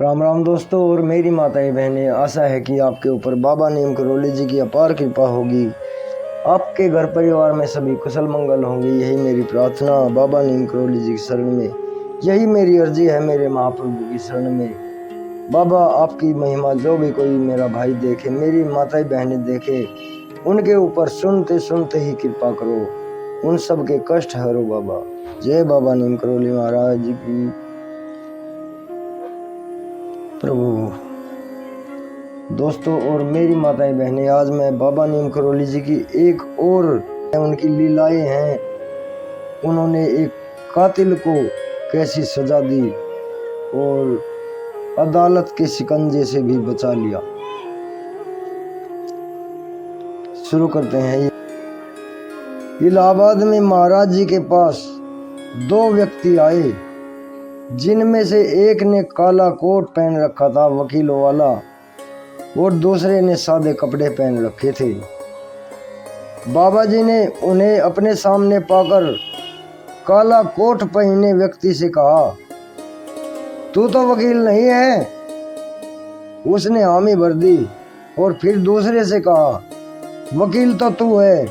राम राम दोस्तों और मेरी माताएं बहनें, आशा है कि आपके ऊपर बाबा नीम करोली जी की अपार कृपा होगी। आपके घर परिवार में सभी कुशल मंगल होंगे, यही मेरी प्रार्थना बाबा नीम करोली जी की शरण में, यही मेरी अर्जी है मेरे महाप्रभु की शरण में। बाबा आपकी महिमा जो भी कोई मेरा भाई देखे, मेरी माताएं बहनें देखे, उनके ऊपर सुनते सुनते ही कृपा करो, उन सब के कष्ट हरो बाबा। जय बाबा नीम करोली महाराज जी की प्रभु। दोस्तों और मेरी माताएं बहनें, आज मैं बाबा नीम करोली जी की एक और उनकी लीलाएं हैं। उन्होंने एक कातिल को कैसी सजा दी और अदालत के शिकंजे से भी बचा लिया। शुरू करते हैं। इलाहाबाद में महाराज जी के पास दो व्यक्ति आए, जिनमें से एक ने काला कोट पहन रखा था वकीलों वाला, और दूसरे ने सादे कपड़े पहन रखे थे। बाबा जी ने उन्हें अपने सामने पाकर काला कोट पहने व्यक्ति से कहा, तू तो वकील नहीं है? उसने हामी भर दी और फिर दूसरे से कहा, वकील तो तू है।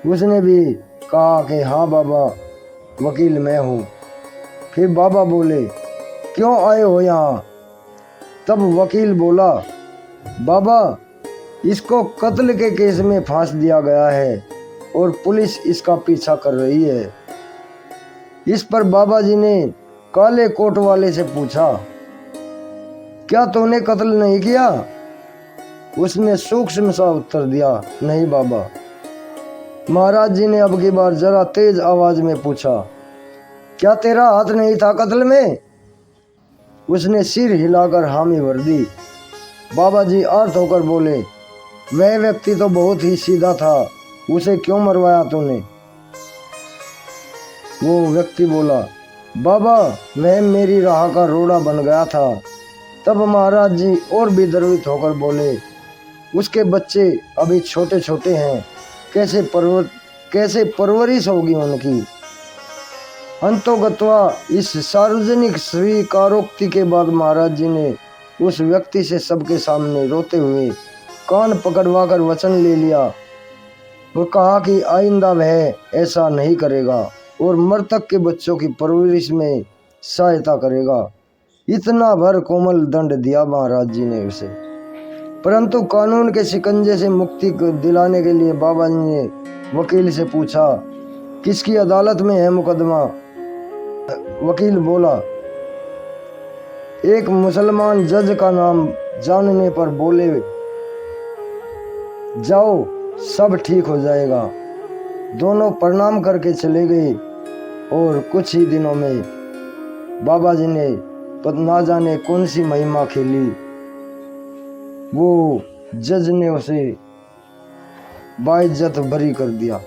उसने भी कहा कि हाँ बाबा, वकील मैं हूँ। फिर बाबा बोले, क्यों आए हो यहाँ? तब वकील बोला, बाबा इसको कत्ल के केस में फांस दिया गया है और पुलिस इसका पीछा कर रही है। इस पर बाबा जी ने काले कोट वाले से पूछा, क्या तूने कत्ल नहीं किया? उसने सूक्ष्म सा उत्तर दिया, नहीं बाबा। महाराज जी ने अब की बार जरा तेज आवाज में पूछा, क्या तेरा हाथ नहीं था कत्ल में? उसने सिर हिलाकर हामी भर दी। बाबा जी आर्त होकर बोले, वह व्यक्ति तो बहुत ही सीधा था, उसे क्यों मरवाया तूने? वो व्यक्ति बोला, बाबा वह मेरी राह का रोड़ा बन गया था। तब महाराज जी और भी द्रवित होकर बोले, उसके बच्चे अभी छोटे छोटे हैं, कैसे परवरिश होगी उनकी? अंतोगत्वा इस सार्वजनिक स्वीकारोक्ति के बाद महाराज जी ने उस व्यक्ति से सबके सामने रोते हुए कान पकड़वा कर वचन ले लिया और कहा कि आइंदा वह ऐसा नहीं करेगा और मृतक के बच्चों की परवरिश में सहायता करेगा। इतना भर कोमल दंड दिया महाराज जी ने उसे। परंतु कानून के शिकंजे से मुक्ति दिलाने के लिए बाबा जी ने वकील से पूछा, किसकी अदालत में है मुकदमा? वकील बोला, एक मुसलमान जज का नाम जानने पर बोले, जाओ सब ठीक हो जाएगा। दोनों प्रणाम करके चले गए और कुछ ही दिनों में बाबा जी ने ना जाने कौन सी महिमा खेली, वो जज ने उसे बाइज्जत बरी कर दिया।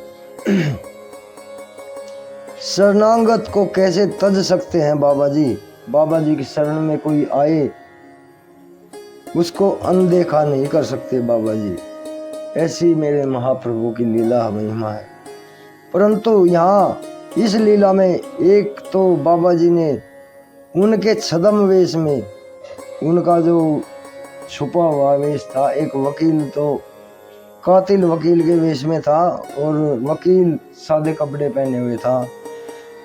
शरणागत को कैसे तज सकते हैं बाबा जी? बाबा जी की शरण में कोई आए उसको अनदेखा नहीं कर सकते बाबा जी। ऐसी मेरे महाप्रभु की लीला महिमा है। परंतु यहाँ इस लीला में एक तो बाबा जी ने उनके छद्म वेश में, उनका जो छुपा हुआ वेश था, एक वकील तो कातिल वकील के वेश में था और वकील सादे कपड़े पहने हुए था,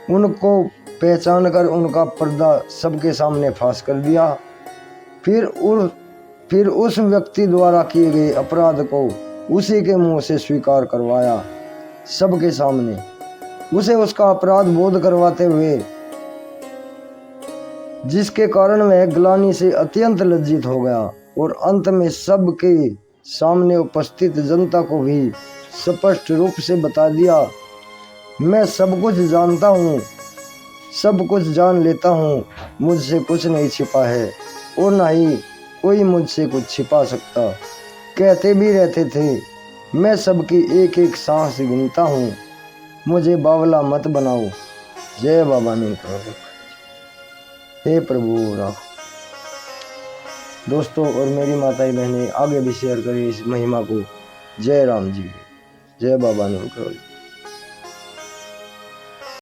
उनको पहचान कर उनका पर्दा सबके सामने फांस कर दिया। फिर उस व्यक्ति द्वारा किए गए अपराध को उसी के मुंह से स्वीकार करवाया सबके सामने, उसे उसका अपराध बोध करवाते हुए, जिसके कारण वह ग्लानि से अत्यंत लज्जित हो गया और अंत में सबके सामने उपस्थित जनता को भी स्पष्ट रूप से बता दिया, मैं सब कुछ जानता हूँ, सब कुछ जान लेता हूँ, मुझसे कुछ नहीं छिपा है और ना ही कोई मुझसे कुछ छिपा सकता। कहते भी रहते थे, मैं सबकी एक एक सांस गिनता हूँ, मुझे बावला मत बनाओ। जय बाबा नीम करोली। हे प्रभु राम। दोस्तों और मेरी माताएं बहनें, आगे भी शेयर करें इस महिमा को। जय राम जी, जय बाबा नीम करोली।